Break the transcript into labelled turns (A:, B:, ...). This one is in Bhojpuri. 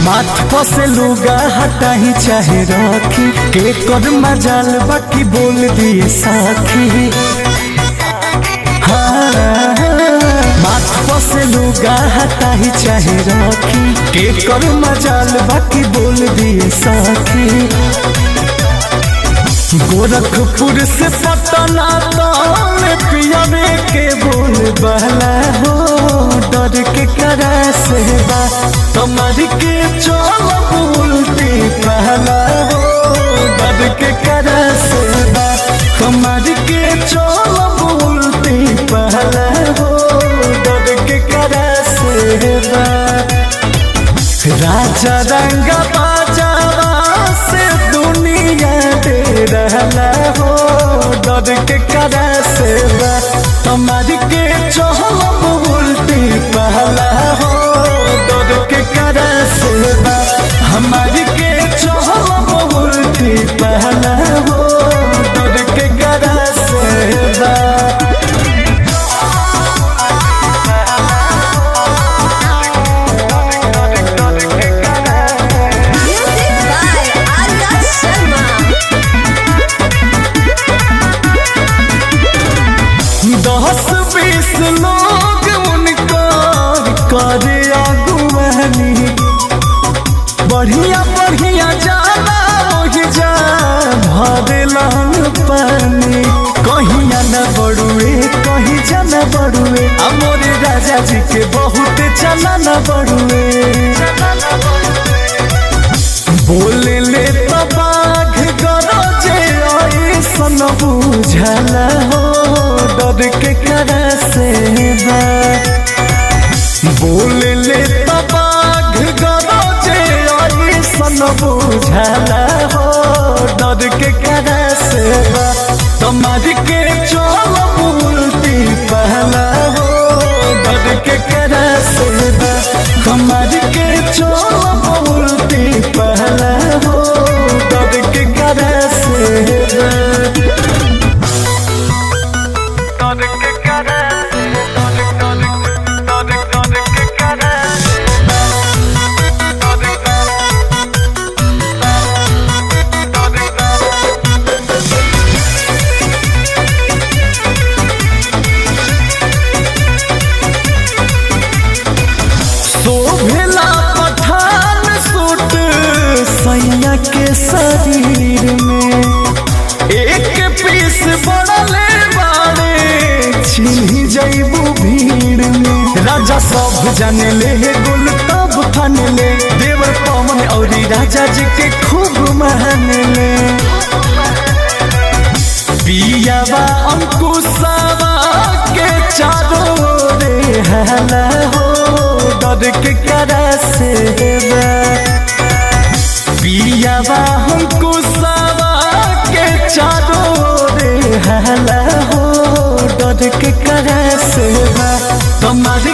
A: माथ से लुगा हटाही चाहे रखी के कर मजाल बाकी बोल दिए साखी। हाँ माथ से लुगा हटाही चाहे रखी के कर मजाल बाकी बोल दिए साखी। गोरखपुर से पटना तक पियावे के बोल बहला हो डर के करा से बा कमर के चल बोलती पहला हो डर के करा से बा कमर के चल बोलती पहला हो डर के करा से बा। राजा रंग बाजावा से दुनिया दे रहला हो डर के करा से बा कमर के चल बोलती पहला हो डर के करा से बा हमारी के चल बोलती पहला हो डर के करा से बा। दस बीस लोग उनकर करे अगुवानी बढ़िया बढ़िया जाना वही जा भरेलन पानी कहिया न बड़ुए कहीं जाना बड़ुए मोरे राजा जी के बहुत चला न बड़ुए। बोले ले तो बाघ गरजे ऐसन बुझला हो डर के करा से बा। बोले ले तो बाघ गरजे ऐसन बुझला हो डर के करा से बा कमर के चल बोलती पहला हो डर के करा से बा कमर के चल बोलती पहला हो डर के करा से बा। शोभला पठान सूट सैया के शरीर में एक पीस बड़ले बाड़े छिली जैबू भीड़ में। राजा सब जाने ले गुल तब फन ले देवर पवन और राजा जी के खूब मान ले। पियावा अंकुशवा के चारों रे हला हो डर के करा से बा पियावा अंकुशवा के चारों रे हला हो डर के करा से बा कमर